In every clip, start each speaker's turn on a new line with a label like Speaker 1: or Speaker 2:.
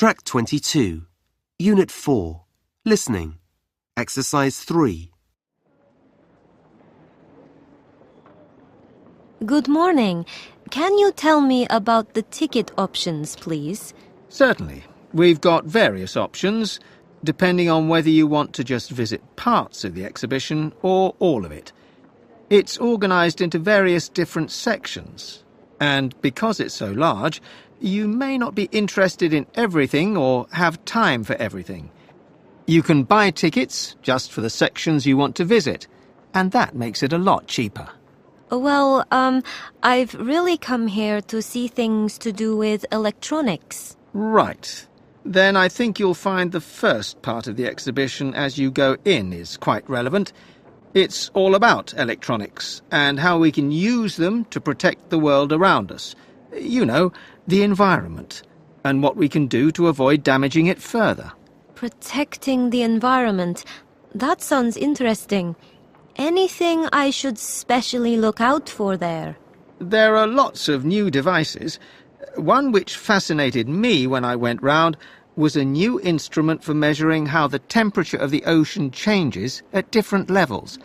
Speaker 1: Track 22, Unit 4, Listening, Exercise 3.
Speaker 2: Good morning. Can you tell me about the ticket options, please?
Speaker 3: Certainly. We've got various options, depending on whether you want to just visit parts of the exhibition or all of it. It's organised into various different sections, and because it's so large, you may not be interested in everything or have time for everything. You can buy tickets just for the sections you want to visit, and that makes it a lot cheaper.
Speaker 2: Well, I've really come here to see things to do with electronics.
Speaker 3: Right. Then I think you'll find the first part of the exhibition as you go in is quite relevant. It's all about electronics and how we can use them to protect the world around us. You know, the environment, and what we can do to avoid damaging it further.
Speaker 2: Protecting the environment. That sounds interesting. Anything I should specially look out for there?
Speaker 3: There are lots of new devices. One which fascinated me when I went round was a new instrument for measuring how the temperature of the ocean changes at different levels.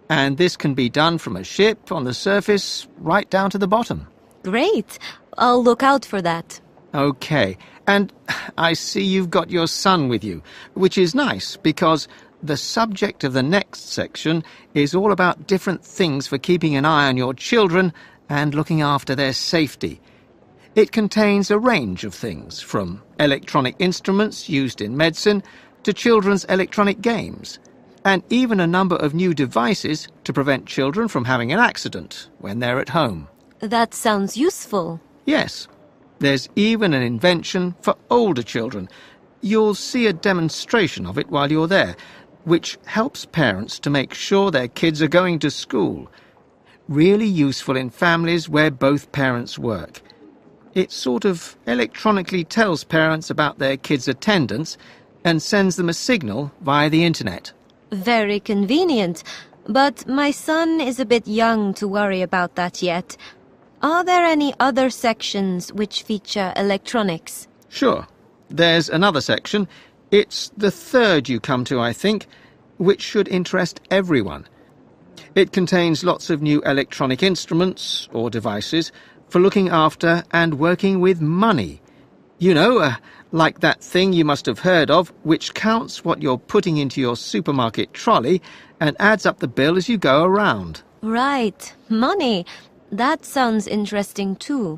Speaker 3: And this can be done from a ship on the surface right down to the bottom.
Speaker 2: Great. I'll look out for that.
Speaker 3: OK. And I see you've got your son with you, which is nice because the subject of the next section is all about different things for keeping an eye on your children and looking after their safety. It contains a range of things, from electronic instruments used in medicine to children's electronic games, and even a number of new devices to prevent children from having an accident when they're at home.
Speaker 2: That sounds useful.
Speaker 3: Yes. There's even an invention for older children. You'll see a demonstration of it while you're there, which helps parents to make sure their kids are going to school. Really useful in families where both parents work. It sort of electronically tells parents about their kids' attendance and sends them a signal via the internet.
Speaker 2: Very convenient, but my son is a bit young to worry about that yet. Are there any other sections which feature electronics?
Speaker 3: Sure. There's another section. It's the third you come to, I think, which should interest everyone. It contains lots of new electronic instruments or devices for looking after and working with money. You know, like that thing you must have heard of, which counts what you're putting into your supermarket trolley and adds up the bill as you go around.
Speaker 2: Right, money. That sounds interesting too.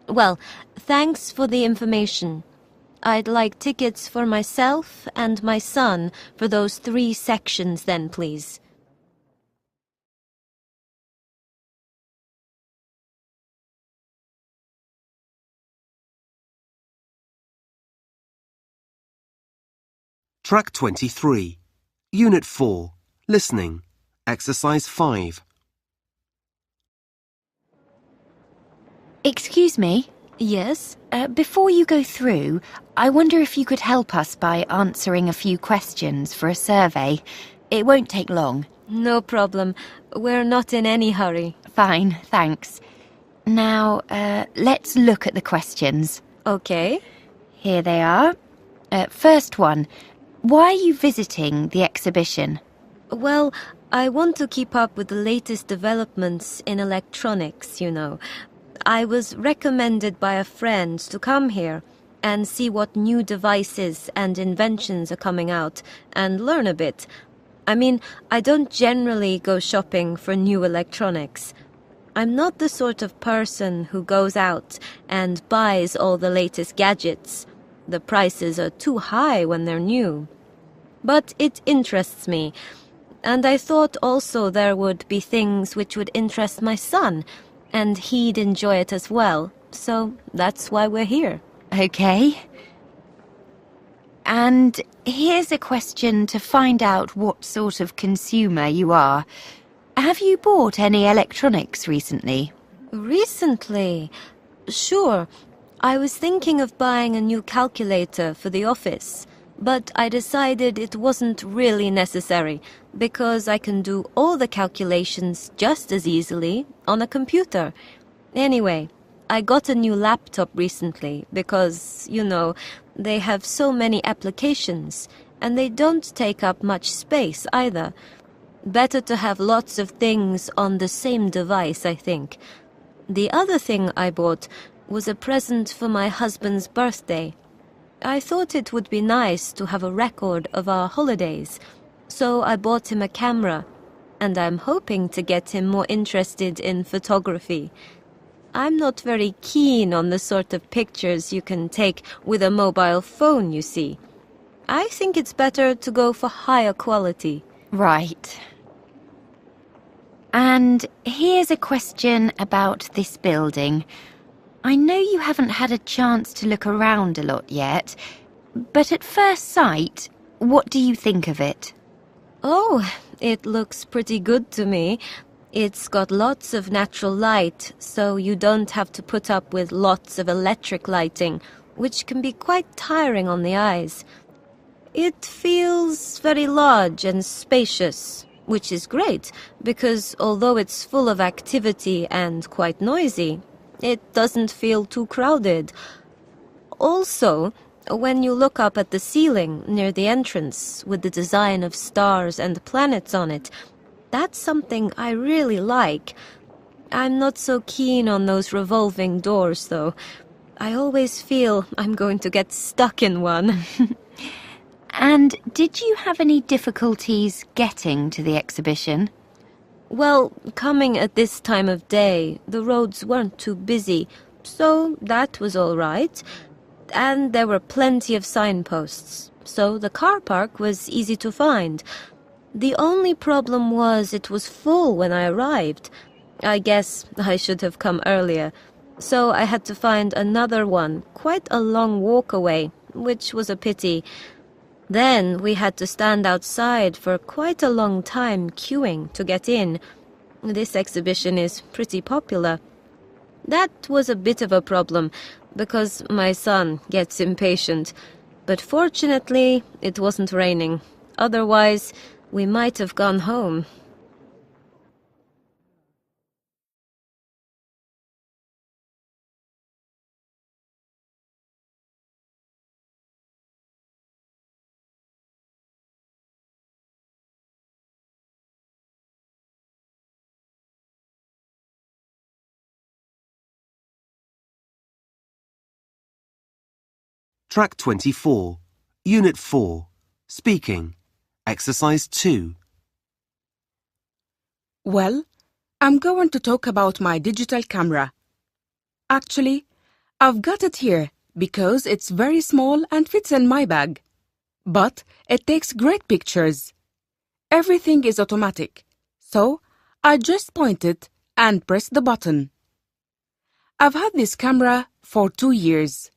Speaker 2: Well, thanks for the information. I'd like tickets for myself and my son for those 3 sections then, please.
Speaker 1: Track 23, Unit 4, Listening, Exercise 5.
Speaker 4: Excuse me?
Speaker 2: Yes?
Speaker 4: Before you go through, I wonder if you could help us by answering a few questions for a survey. It won't take long.
Speaker 2: No problem. We're not in any hurry.
Speaker 4: Fine, thanks. Now, let's look at the questions.
Speaker 2: Okay.
Speaker 4: Here they are. First one. Why are you visiting the exhibition?
Speaker 2: Well, I want to keep up with the latest developments in electronics, you know. I was recommended by a friend to come here and see what new devices and inventions are coming out and learn a bit. I mean, I don't generally go shopping for new electronics. I'm not the sort of person who goes out and buys all the latest gadgets. The prices are too high when they're new. But it interests me, and I thought also there would be things which would interest my son, and he'd enjoy it as well, so that's why we're here.
Speaker 4: Okay. And here's a question to find out what sort of consumer you are. Have you bought any electronics recently?
Speaker 2: Recently? Sure. I was thinking of buying a new calculator for the office, but I decided it wasn't really necessary because I can do all the calculations just as easily on a computer. Anyway, I got a new laptop recently because, you know, They have so many applications, and they don't take up much space either. Better to have lots of things on the same device, I think. The other thing I bought was a present for my husband's birthday. I thought it would be nice to have a record of our holidays, so I bought him a camera, and I'm hoping to get him more interested in photography. I'm not very keen on the sort of pictures you can take with a mobile phone, you see. I think it's better to go for higher quality.
Speaker 4: Right. And here's a question about this building. I know you haven't had a chance to look around a lot yet, but at first sight, what do you think of it?
Speaker 2: Oh, it looks pretty good to me. It's got lots of natural light, so you don't have to put up with lots of electric lighting, which can be quite tiring on the eyes. It feels very large and spacious, which is great, because although it's full of activity and quite noisy, it doesn't feel too crowded. Also, when you look up at the ceiling near the entrance with the design of stars and planets on it, that's something I really like. I'm not so keen on those revolving doors, though. I always feel I'm going to get stuck in one.
Speaker 4: And did you have any difficulties getting to the exhibition?
Speaker 2: Well, coming at this time of day, the roads weren't too busy, so that was all right. And there were plenty of signposts, so the car park was easy to find. The only problem was it was full when I arrived. I guess I should have come earlier, so I had to find another one, quite a long walk away, which was a pity. Then we had to stand outside for quite a long time queuing to get in. This exhibition is pretty popular. That was a bit of a problem, because my son gets impatient. But fortunately, it wasn't raining. Otherwise, we might have gone home.
Speaker 1: Track 24, Unit 4, Speaking, Exercise 2.
Speaker 5: Well, I'm going to talk about my digital camera. Actually, I've got it here because it's very small and fits in my bag. But it takes great pictures. Everything is automatic, so I just point it and press the button. I've had this camera for 2 years.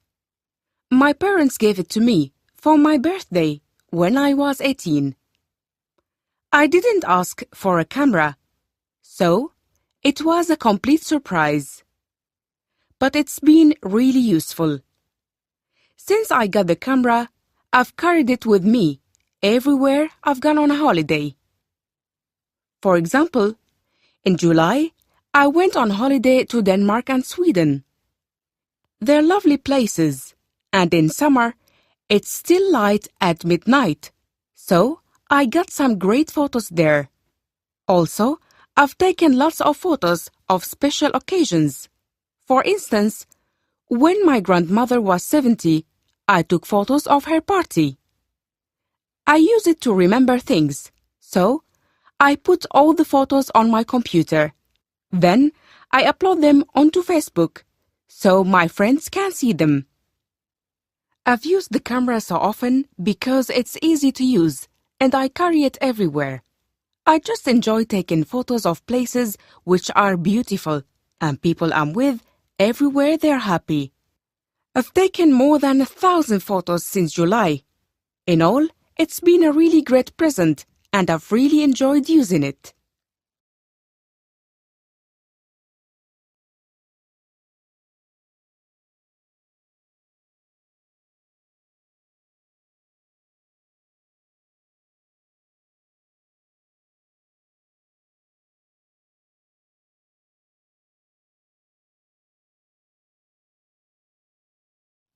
Speaker 5: My parents gave it to me for my birthday when I was 18. I didn't ask for a camera, so it was a complete surprise. But it's been really useful. Since I got the camera, I've carried it with me everywhere I've gone on a holiday. For example, in July, I went on holiday to Denmark and Sweden. They're lovely places, and in summer, it's still light at midnight, so I got some great photos there. Also, I've taken lots of photos of special occasions. For instance, when my grandmother was 70, I took photos of her party. I use it to remember things, so I put all the photos on my computer. Then I upload them onto Facebook, so my friends can see them. I've used the camera so often because it's easy to use, and I carry it everywhere. I just enjoy taking photos of places which are beautiful, and people I'm with everywhere they're happy. I've taken more than 1,000 photos since July. In all, it's been a really great present, and I've really enjoyed using it.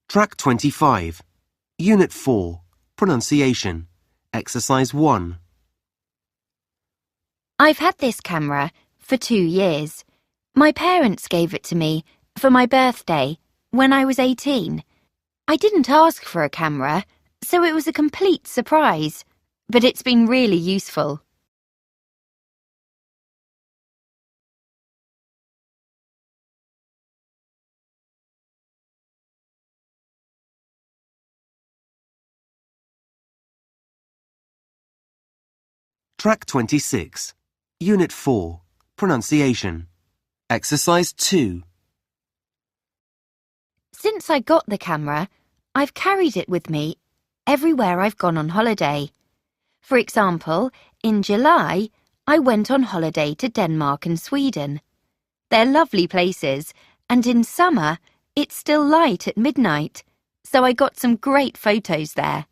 Speaker 1: Track 25, Unit 4, Pronunciation, Exercise 1.
Speaker 4: I've had this camera for 2 years. My parents gave it to me for my birthday when I was 18. I didn't ask for a camera, so it was a complete surprise, but it's been really useful.
Speaker 1: Track 26, Unit 4, Pronunciation, Exercise 2.
Speaker 4: Since I got the camera, I've carried it with me everywhere I've gone on holiday. For example, in July, I went on holiday to Denmark and Sweden. They're lovely places, and in summer, it's still light at midnight, so I got some great photos there.